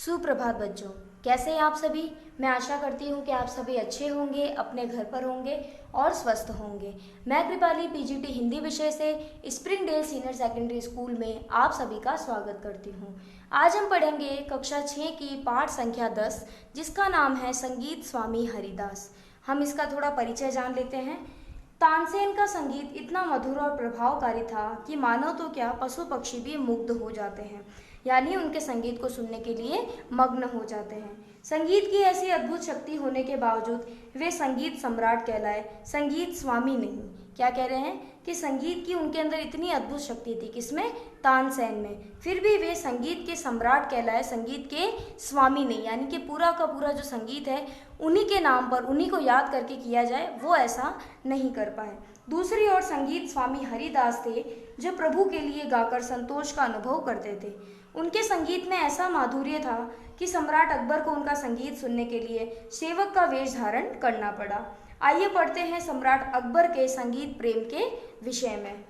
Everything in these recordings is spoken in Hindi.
सुप्रभात बच्चों, कैसे हैं आप सभी। मैं आशा करती हूँ कि आप सभी अच्छे होंगे, अपने घर पर होंगे और स्वस्थ होंगे। मैं कृपाली पीजीटी हिंदी विषय से स्प्रिंगडेल सीनियर सेकेंडरी स्कूल में आप सभी का स्वागत करती हूँ। आज हम पढ़ेंगे कक्षा 6 की पाठ संख्या 10, जिसका नाम है संगीत स्वामी हरिदास। हम इसका थोड़ा परिचय जान लेते हैं। तानसेन का संगीत इतना मधुर और प्रभावकारी था कि मानो तो क्या पशु पक्षी भी मुग्ध हो जाते हैं, यानी उनके संगीत को सुनने के लिए मग्न हो जाते हैं। संगीत की ऐसी अद्भुत शक्ति होने के बावजूद वे संगीत सम्राट कहलाए, संगीत स्वामी नहीं। क्या कह रहे हैं कि संगीत की उनके अंदर इतनी अद्भुत शक्ति थी, किसमें? तानसेन में, फिर भी वे संगीत के सम्राट कहलाए, संगीत के स्वामी नहीं। यानी कि पूरा का पूरा जो संगीत है उन्हीं के नाम पर, उन्हीं को याद करके किया जाए, वो ऐसा नहीं कर पाए। दूसरी ओर संगीत स्वामी हरिदास थे, जो प्रभु के लिए गाकर संतोष का अनुभव करते थे। उनके संगीत में ऐसा माधुर्य था कि सम्राट अकबर को उनका संगीत सुनने के लिए सेवक का वेश धारण करना पड़ा। आइए पढ़ते हैं सम्राट अकबर के संगीत प्रेम के विषय में।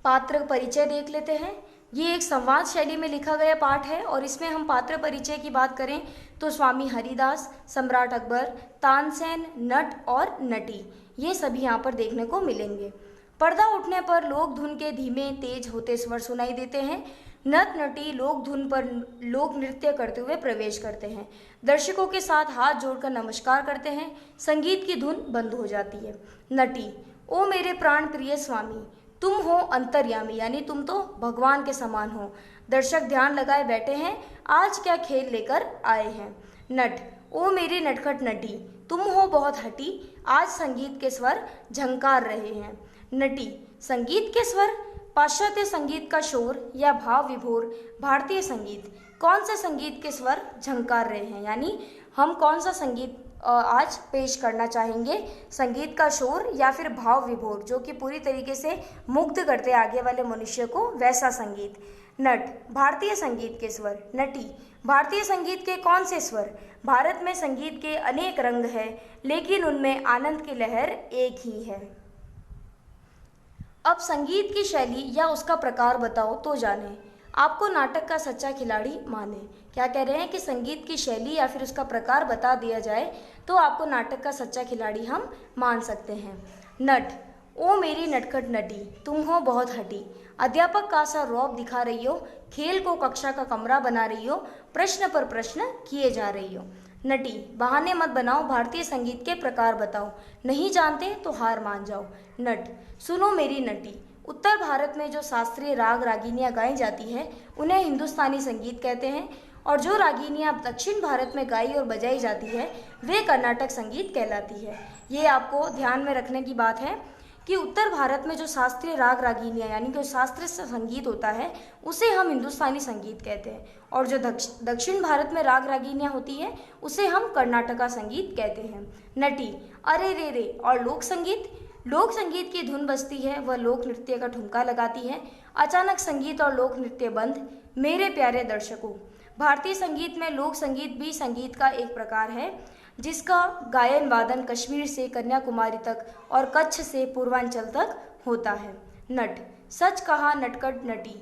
पात्र परिचय देख लेते हैं। ये एक संवाद शैली में लिखा गया पाठ है और इसमें हम पात्र परिचय की बात करें तो स्वामी हरिदास, सम्राट अकबर, तानसेन, नट और नटी, ये सभी यहाँ पर देखने को मिलेंगे। पर्दा उठने पर लोक धुन के धीमे तेज होते स्वर सुनाई देते हैं। नट नटी लोक धुन पर लोक नृत्य करते हुए प्रवेश करते हैं। दर्शकों के साथ हाथ जोड़कर नमस्कार करते हैं। संगीत की धुन बंद हो जाती है। नटी: ओ मेरे प्राण प्रिय स्वामी, तुम हो अंतर्यामी, यानी तुम तो भगवान के समान हो। दर्शक ध्यान लगाए बैठे हैं, आज क्या खेल लेकर आए हैं। नट: ओ मेरी नटखट नटी, तुम हो बहुत हटी, आज संगीत के स्वर झंकार रहे हैं। नटी: संगीत के स्वर? पाश्चात्य संगीत का शोर या भाव विभोर भारतीय संगीत। कौन से संगीत के स्वर झंकार रहे हैं, यानी हम कौन सा संगीत आज पेश करना चाहेंगे? संगीत का शोर या फिर भाव विभोर, जो कि पूरी तरीके से मुग्ध करते आगे वाले मनुष्य को, वैसा संगीत। नट: भारतीय संगीत के स्वर। नटी: भारतीय संगीत के कौन से स्वर? भारत में संगीत के अनेक रंग हैं, लेकिन उनमें आनंद की लहर एक ही है। अब संगीत की शैली या उसका प्रकार बताओ तो जाने, आपको नाटक का सच्चा खिलाड़ी माने। क्या कह रहे हैं कि संगीत की शैली या फिर उसका प्रकार बता दिया जाए तो आपको नाटक का सच्चा खिलाड़ी हम मान सकते हैं। नट: ओ मेरी नटखट नटी, तुम हो बहुत हटी, अध्यापक का सा रौब दिखा रही हो, खेल को कक्षा का कमरा बना रही हो, प्रश्न पर प्रश्न किए जा रही हो। नटी: बहाने मत बनाओ, भारतीय संगीत के प्रकार बताओ, नहीं जानते तो हार मान जाओ। नट: सुनो मेरी नटी, उत्तर भारत में जो शास्त्रीय राग रागिनियाँ गाई जाती हैं उन्हें हिंदुस्तानी संगीत कहते हैं, और जो रागिनियाँ दक्षिण भारत में गाई और बजाई जाती है वे कर्नाटक संगीत कहलाती है। ये आपको ध्यान में रखने की बात है कि उत्तर भारत में जो शास्त्रीय राग रागिनियाँ, यानी कि शास्त्रीय संगीत होता है, उसे हम हिंदुस्तानी संगीत कहते हैं, और जो दक्षिण भारत में राग रागिनियाँ होती है उसे हम कर्नाटका संगीत कहते हैं। नटी: अरे रे रे, और लोक संगीत? लोक संगीत की धुन बजती है, वह लोक नृत्य का ठुमका लगाती है। अचानक संगीत और लोक नृत्य बंद। मेरे प्यारे दर्शकों, भारतीय संगीत में लोक संगीत भी संगीत का एक प्रकार है, जिसका गायन वादन कश्मीर से कन्याकुमारी तक और कच्छ से पूर्वांचल तक होता है। नट: सच कहा नटखट नटी,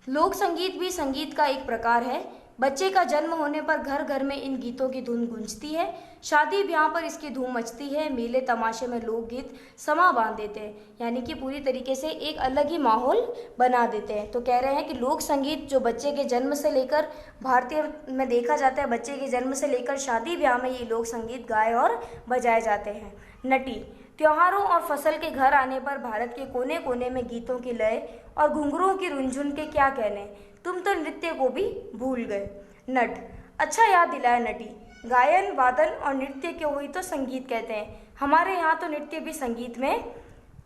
लोक संगीत भी संगीत का एक प्रकार है। बच्चे का जन्म होने पर घर घर में इन गीतों की धुन गूंजती है, शादी ब्याह पर इसकी धूम मचती है, मेले तमाशे में लोकगीत समा बांध देते हैं, यानी कि पूरी तरीके से एक अलग ही माहौल बना देते हैं। तो कह रहे हैं कि लोक संगीत जो बच्चे के जन्म से लेकर, भारतीय में देखा जाता है बच्चे के जन्म से लेकर शादी ब्याह में ये लोक संगीत गाए और बजाए जाते हैं। नटी: त्योहारों और फसल के घर आने पर भारत के कोने कोने में गीतों की लय और घुंघरुओं की रुंझुन के क्या कहने, तुम तो नृत्य को भी भूल गए। नट: अच्छा याद दिलाया नटी, गायन वादन और नृत्य को ही तो संगीत कहते हैं, हमारे यहाँ तो नृत्य भी संगीत में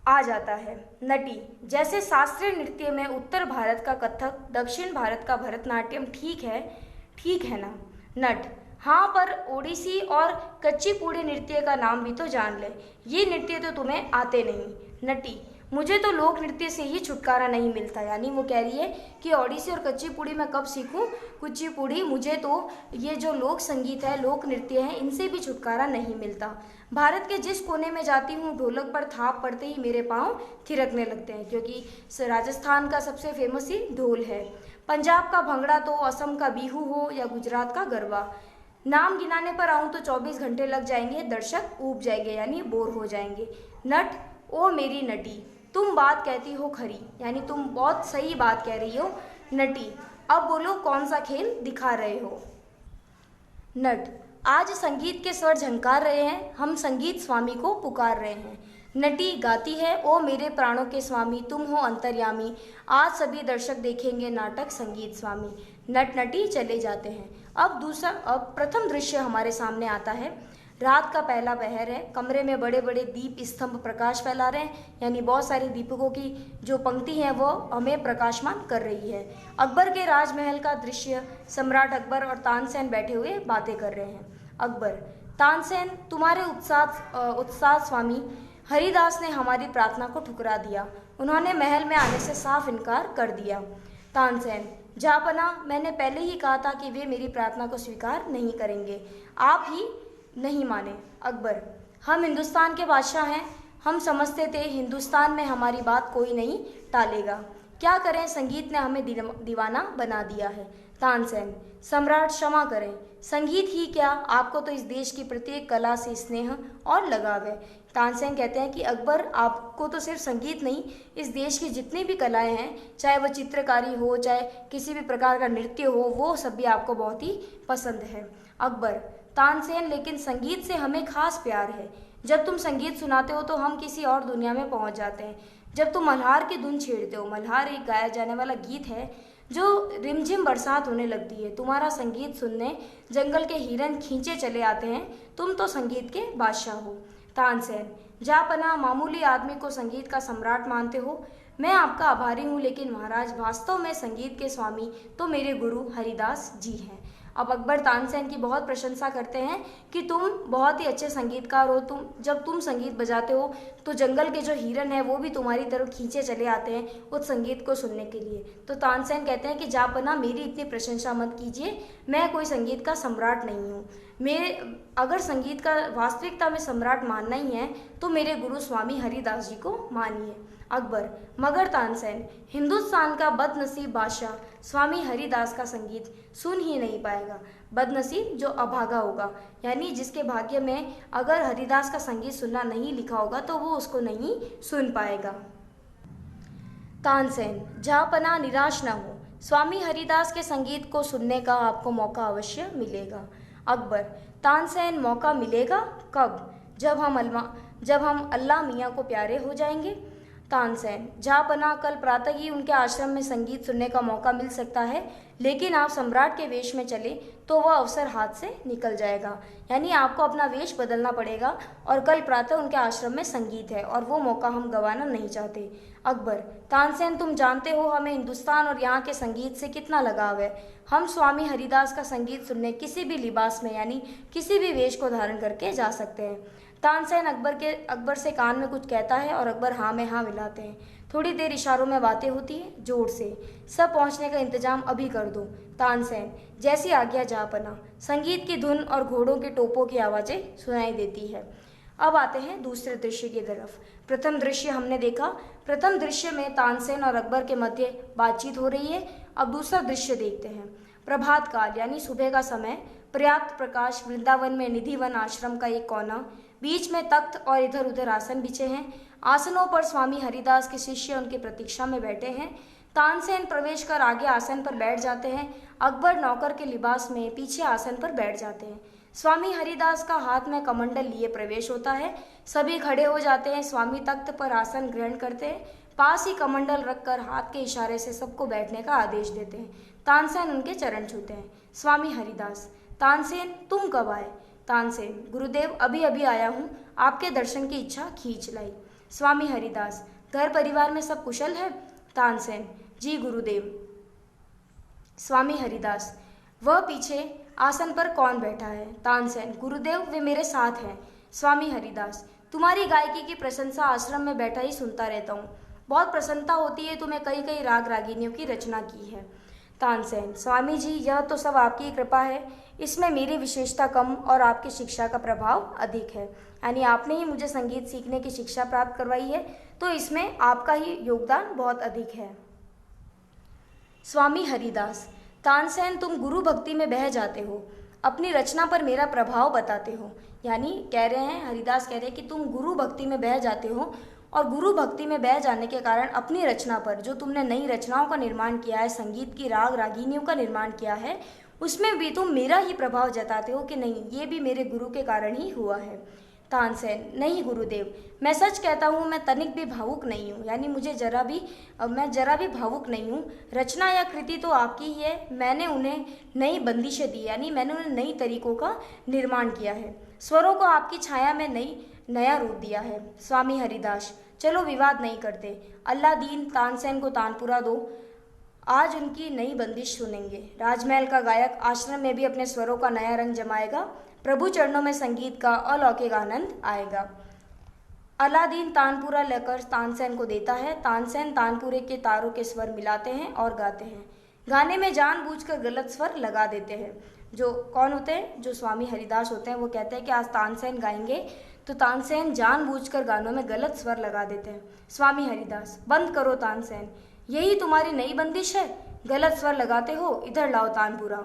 आ जाता है। नटी: जैसे शास्त्रीय नृत्य में उत्तर भारत का कथक, दक्षिण भारत का भरतनाट्यम ठीक है ना। नट: हाँ, पर ओडिसी और कुचिपुड़ी नृत्य का नाम भी तो जान ले, ये नृत्य तो तुम्हें आते नहीं। नटी: मुझे तो लोक नृत्य से ही छुटकारा नहीं मिलता, यानी वो कह रही है कि ओडिसी और कुचिपुड़ी मैं कब सीखूं, कुचिपुड़ी, मुझे तो ये जो लोक संगीत है, लोक नृत्य है, इनसे भी छुटकारा नहीं मिलता। भारत के जिस कोने में जाती हूँ ढोलक पर थाप पड़ते ही मेरे पाँव थिरकने लगते हैं, क्योंकि राजस्थान का सबसे फेमस ही ढोल है। पंजाब का भंगड़ा तो, असम का बिहू हो या गुजरात का गरबा। नाम गिनाने पर आऊँ तो 24 घंटे लग जाएंगे, दर्शक ऊब जाएंगे यानी बोर हो जाएंगे। नट, ओ मेरी नटी, तुम बात कहती हो खरी, यानी तुम बहुत सही बात कह रही हो। नटी, अब बोलो कौन सा खेल दिखा रहे हो। नट, आज संगीत के स्वर झंकार रहे हैं, हम संगीत स्वामी को पुकार रहे हैं। नटी गाती है, ओ मेरे प्राणों के स्वामी, तुम हो अंतर्यामी, आज सभी दर्शक देखेंगे नाटक संगीत स्वामी। नट नटी चले जाते हैं। अब प्रथम दृश्य हमारे सामने आता है। रात का पहला पहर है, कमरे में बड़े बड़े दीप स्तंभ प्रकाश फैला रहे हैं, यानी बहुत सारे दीपकों की जो पंक्ति है वो हमें प्रकाशमान कर रही है। अकबर के राजमहल का दृश्य, सम्राट अकबर और तानसेन बैठे हुए बातें कर रहे हैं। अकबर, तानसेन, तुम्हारे उत्साह स्वामी हरिदास ने हमारी प्रार्थना को ठुकरा दिया, उन्होंने महल में आने से साफ इनकार कर दिया। तानसेन, जापना, मैंने पहले ही कहा था कि वे मेरी प्रार्थना को स्वीकार नहीं करेंगे, आप ही नहीं माने। अकबर, हम हिंदुस्तान के बादशाह हैं, हम समझते थे हिंदुस्तान में हमारी बात कोई नहीं टालेगा, क्या करें संगीत ने हमें दीवाना बना दिया है। तानसेन, सम्राट क्षमा करें, संगीत ही क्या, आपको तो इस देश की प्रत्येक कला से स्नेह और लगाव है। तानसेन कहते हैं कि अकबर, आपको तो सिर्फ संगीत नहीं, इस देश की जितनी भी कलाएं हैं, चाहे वो चित्रकारी हो, चाहे किसी भी प्रकार का नृत्य हो, वो सब भी आपको बहुत ही पसंद है। अकबर, तानसेन, लेकिन संगीत से हमें खास प्यार है, जब तुम संगीत सुनाते हो तो हम किसी और दुनिया में पहुंच जाते हैं। जब तुम मल्हार की धुन छेड़ते हो, मल्हार एक गाया जाने वाला गीत है जो रिमझिम बरसात होने लगती है, तुम्हारा संगीत सुनने जंगल के हिरन खींचे चले आते हैं, तुम तो संगीत के बादशाह हो। तानसेन, जापना, मामूली आदमी को संगीत का सम्राट मानते हो, मैं आपका आभारी हूँ, लेकिन महाराज वास्तव में संगीत के स्वामी तो मेरे गुरु हरिदास जी हैं। अब अकबर तानसेन की बहुत प्रशंसा करते हैं कि तुम बहुत ही अच्छे संगीतकार हो, जब तुम संगीत बजाते हो तो जंगल के जो हिरन है वो भी तुम्हारी तरफ खींचे चले आते हैं उस संगीत को सुनने के लिए। तो तानसेन कहते हैं कि जापना, मेरी इतनी प्रशंसा मत कीजिए, मैं कोई संगीत का सम्राट नहीं हूँ, अगर संगीत का वास्तविकता में सम्राट मानना ही है तो मेरे गुरु स्वामी हरिदास जी को मानिए। अकबर, मगर तानसेन, हिंदुस्तान का बदनसीब बादशाह स्वामी हरिदास का संगीत सुन ही नहीं पाएगा। बदनसीब जो अभागा होगा, यानी जिसके भाग्य में अगर हरिदास का संगीत सुनना नहीं लिखा होगा तो वो उसको नहीं सुन पाएगा। तानसेन, जापना, निराश न हो, स्वामी हरिदास के संगीत को सुनने का आपको मौका अवश्य मिलेगा। अकबर, तानसेन, मौका मिलेगा कब? जब हम अल्लाह मियाँ को प्यारे हो जाएंगे। तानसेन, जापना, कल प्रातः ही उनके आश्रम में संगीत सुनने का मौका मिल सकता है, लेकिन आप सम्राट के वेश में चले तो वह अवसर हाथ से निकल जाएगा, यानी आपको अपना वेश बदलना पड़ेगा और कल प्रातः उनके आश्रम में संगीत है और वो मौका हम गंवाना नहीं चाहते। अकबर, तानसेन, तुम जानते हो हमें हिंदुस्तान और यहाँ के संगीत से कितना लगाव है, हम स्वामी हरिदास का संगीत सुनने किसी भी लिबास में यानी किसी भी वेश को धारण करके जा सकते हैं। तानसेन अकबर से कान में कुछ कहता है और अकबर हाँ में हाँ मिलाते हैं। थोड़ी देर इशारों में बातें होती हैं, जोर से, सब पहुंचने का इंतजाम अभी कर दो। तानसेन, जैसी आज्ञा जापना। संगीत की धुन और घोड़ों के टोपों की आवाज़ें सुनाई देती है। अब आते हैं दूसरे दृश्य की तरफ। प्रथम दृश्य हमने देखा, प्रथम दृश्य में तानसेन और अकबर के मध्य बातचीत हो रही है। अब दूसरा दृश्य देखते हैं। प्रभात काल यानी सुबह का समय, पर्याप्त प्रकाश, वृंदावन में निधिवन आश्रम का एक कोना, बीच में तख्त और इधर उधर आसन बिछे हैं। आसनों पर स्वामी हरिदास के शिष्य उनकी प्रतीक्षा में बैठे हैं। तानसेन प्रवेश कर आगे आसन पर बैठ जाते हैं, अकबर नौकर के लिबास में पीछे आसन पर बैठ जाते हैं। स्वामी हरिदास का हाथ में कमंडल लिए प्रवेश होता है, सभी खड़े हो जाते हैं। स्वामी तख्त पर आसन ग्रहण करते हैं, पास ही कमंडल रखकर हाथ के इशारे से सबको बैठने का आदेश देते हैं। तानसेन उनके चरण छूते हैं। स्वामी हरिदास, तानसेन, तुम कब आए? तानसेन, गुरुदेव, अभी अभी आया हूँ, आपके दर्शन की इच्छा खींच लाई। स्वामी हरिदास, घर परिवार में सब कुशल है? तानसेन, जी गुरुदेव। स्वामी हरिदास, वह पीछे आसन पर कौन बैठा है? तानसेन, गुरुदेव, वे मेरे साथ हैं। स्वामी हरिदास, तुम्हारी गायकी की प्रशंसा आश्रम में बैठा ही सुनता रहता हूँ, बहुत प्रसन्नता होती है, तुम्हें कई कई राग रागिनियों की रचना की है। तानसेन, स्वामी जी, यह तो सब आपकी कृपा है, इसमें मेरी विशेषता कम और आपकी शिक्षा का प्रभाव अधिक है, यानी आपने ही मुझे संगीत सीखने की शिक्षा प्राप्त करवाई है, तो इसमें आपका ही योगदान बहुत अधिक है। स्वामी हरिदास, तानसेन तुम गुरु भक्ति में बह जाते हो, अपनी रचना पर मेरा प्रभाव बताते हो। यानी कह रहे हैं, हरिदास कह रहे हैं कि तुम गुरु भक्ति में बह जाते हो और गुरु भक्ति में बह जाने के कारण अपनी रचना पर, जो तुमने नई रचनाओं का निर्माण किया है, संगीत की राग रागिनियों का निर्माण किया है, उसमें भी तुम मेरा ही प्रभाव जताते हो कि नहीं, ये भी मेरे गुरु के कारण ही हुआ है। तानसेन, नहीं गुरुदेव, मैं सच कहता हूँ, मैं तनिक भी भावुक नहीं हूँ। यानी मैं जरा भी भावुक नहीं हूँ। रचना या कृति तो आपकी ही है, मैंने उन्हें नई बंदिशें दी, यानी मैंने उन्हें नई तरीकों का निर्माण किया है, स्वरों को आपकी छाया में नया रूप दिया है। स्वामी हरिदास, चलो विवाद नहीं करते, अल्लाह दीन तानसेन को तानपुरा दो, आज उनकी नई बंदिश सुनेंगे। राजमहल का गायक आश्रम में भी अपने स्वरों का नया रंग जमाएगा, प्रभु चरणों में संगीत का अलौकिक आनंद आएगा। अलादीन तानपुरा लेकर तानसेन को देता है। तानसेन तानपुरे के तारों के स्वर मिलाते हैं और गाते हैं। गाने में जानबूझकर गलत स्वर लगा देते हैं। जो कौन होते हैं? जो स्वामी हरिदास होते हैं। वो कहते हैं कि आज तानसेन गाएंगे, तो तानसेन जानबूझकर गानों में गलत स्वर लगा देते हैं। स्वामी हरिदास, बंद करो तानसेन, यही तुम्हारी नई बंदिश है, गलत स्वर लगाते हो, इधर लाओ तानपुरा।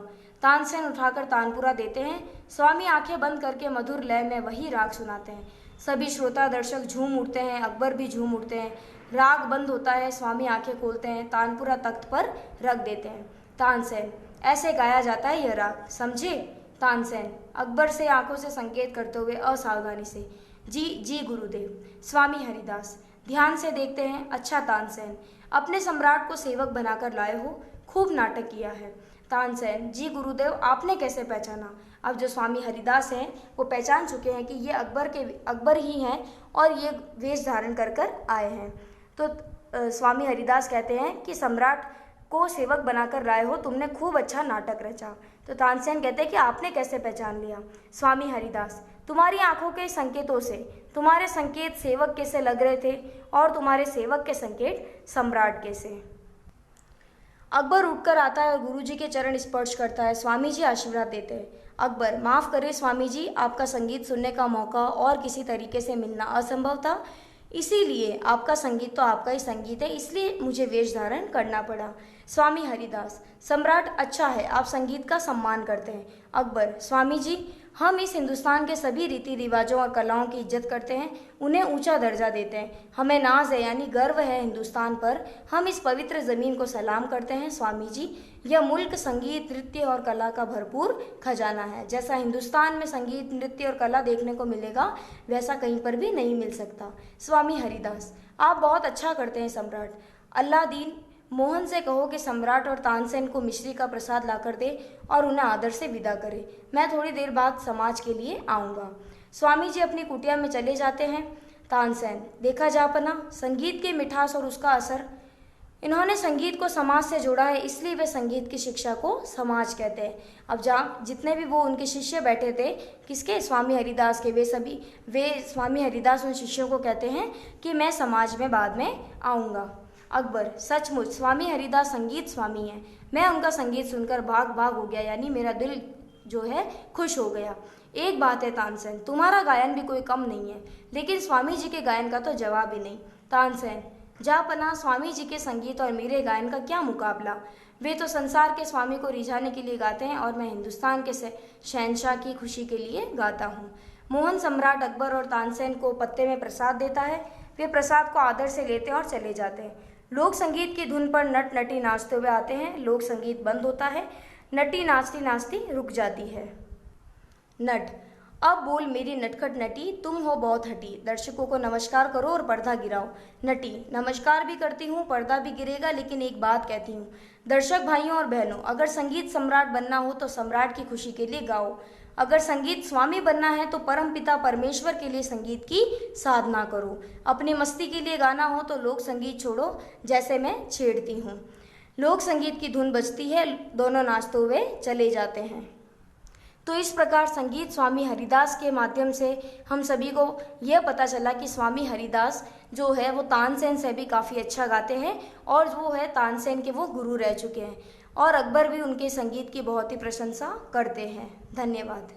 तानसेन उठाकर तानपुरा देते हैं। स्वामी आंखें बंद करके मधुर लय में वही राग सुनाते हैं। सभी श्रोता दर्शक झूम उठते हैं, अकबर भी झूम उठते हैं। राग बंद होता है, स्वामी आंखें खोलते हैं, तानपुरा तख्त पर रख देते हैं। तानसेन, ऐसे गाया जाता है यह राग, समझे? तानसेन अकबर से आंखों से संकेत करते हुए असावधानी से, जी जी गुरुदेव। स्वामी हरिदास, ध्यान से देखते हैं। अच्छा तानसेन, अपने सम्राट को सेवक बनाकर लाए हो, खूब नाटक किया है। तानसेन, जी गुरुदेव, आपने कैसे पहचाना? अब जो स्वामी हरिदास हैं वो पहचान चुके हैं कि ये अकबर ही हैं और ये वेश धारण कर कर आए हैं। तो स्वामी हरिदास कहते हैं कि सम्राट को सेवक बनाकर लाए हो, तुमने खूब अच्छा नाटक रचा। तो तानसेन कहते हैं कि आपने कैसे पहचान लिया? स्वामी हरिदास, तुम्हारी आंखों के संकेतों से। तुम्हारे संकेत सेवक के से लग रहे थे और तुम्हारे सेवक के संकेत सम्राट के से। अकबर उठकर आता है और गुरुजी के चरण स्पर्श करता है। स्वामी जी आशीर्वाद देते हैं। अकबर, माफ़ करें स्वामी जी, आपका संगीत सुनने का मौका और किसी तरीके से मिलना असंभव था, इसीलिए आपका संगीत तो आपका ही संगीत है, इसलिए मुझे वेश धारण करना पड़ा। स्वामी हरिदास, सम्राट अच्छा है, आप संगीत का सम्मान करते हैं। अकबर, स्वामी जी, हम इस हिंदुस्तान के सभी रीति रिवाजों और कलाओं की इज्जत करते हैं, उन्हें ऊंचा दर्जा देते हैं। हमें नाज है, यानी गर्व है हिंदुस्तान पर, हम इस पवित्र ज़मीन को सलाम करते हैं। स्वामी जी, यह मुल्क संगीत, नृत्य और कला का भरपूर खजाना है। जैसा हिंदुस्तान में संगीत, नृत्य और कला देखने को मिलेगा, वैसा कहीं पर भी नहीं मिल सकता। स्वामी हरिदास, आप बहुत अच्छा करते हैं सम्राट। अल्लाह दीन, मोहन से कहो कि सम्राट और तानसेन को मिश्री का प्रसाद लाकर दे और उन्हें आदर से विदा करे। मैं थोड़ी देर बाद समाज के लिए आऊँगा। स्वामी जी अपनी कुटिया में चले जाते हैं। तानसेन, देखा जापना, संगीत की मिठास और उसका असर। इन्होंने संगीत को समाज से जोड़ा है, इसलिए वे संगीत की शिक्षा को समाज कहते हैं। अब जहाँ जितने भी वो उनके शिष्य बैठे थे, किसके? स्वामी हरिदास के, वे स्वामी हरिदास उन शिष्यों को कहते हैं कि मैं समाज में बाद में आऊँगा। अकबर, सचमुच स्वामी हरिदास संगीत स्वामी हैं, मैं उनका संगीत सुनकर भाग भाग हो गया, यानी मेरा दिल जो है खुश हो गया। एक बात है तानसेन, तुम्हारा गायन भी कोई कम नहीं है, लेकिन स्वामी जी के गायन का तो जवाब ही नहीं। तानसेन, जा पना, स्वामी जी के संगीत और मेरे गायन का क्या मुकाबला? वे तो संसार के स्वामी को रिझाने के लिए गाते हैं और मैं हिंदुस्तान के शहंशाह की खुशी के लिए गाता हूँ। मोहन सम्राट अकबर और तानसेन को पत्ते में प्रसाद देता है। वे प्रसाद को आदर से लेते हैं और चले जाते हैं। लोक संगीत की धुन पर नट नटी नाचते हुए आते हैं। लोक संगीत बंद होता है, नटी नाचती नाचती रुक जाती है। नट, अब बोल मेरी नटखट नटी, तुम हो बहुत हटी, दर्शकों को नमस्कार करो और पर्दा गिराओ। नटी, नमस्कार भी करती हूँ, पर्दा भी गिरेगा, लेकिन एक बात कहती हूँ, दर्शक भाइयों और बहनों, अगर संगीत सम्राट बनना हो तो सम्राट की खुशी के लिए गाओ, अगर संगीत स्वामी बनना है तो परम पिता परमेश्वर के लिए संगीत की साधना करो, अपनी मस्ती के लिए गाना हो तो लोक संगीत छोड़ो, जैसे मैं छेड़ती हूँ। लोक संगीत की धुन बजती है, दोनों नाचते हुए चले जाते हैं। तो इस प्रकार संगीत स्वामी हरिदास के माध्यम से हम सभी को यह पता चला कि स्वामी हरिदास जो है वो तानसेन से भी काफ़ी अच्छा गाते हैं और वो है तानसेन के वो गुरु रह चुके हैं, और अकबर भी उनके संगीत की बहुत ही प्रशंसा करते हैं। धन्यवाद।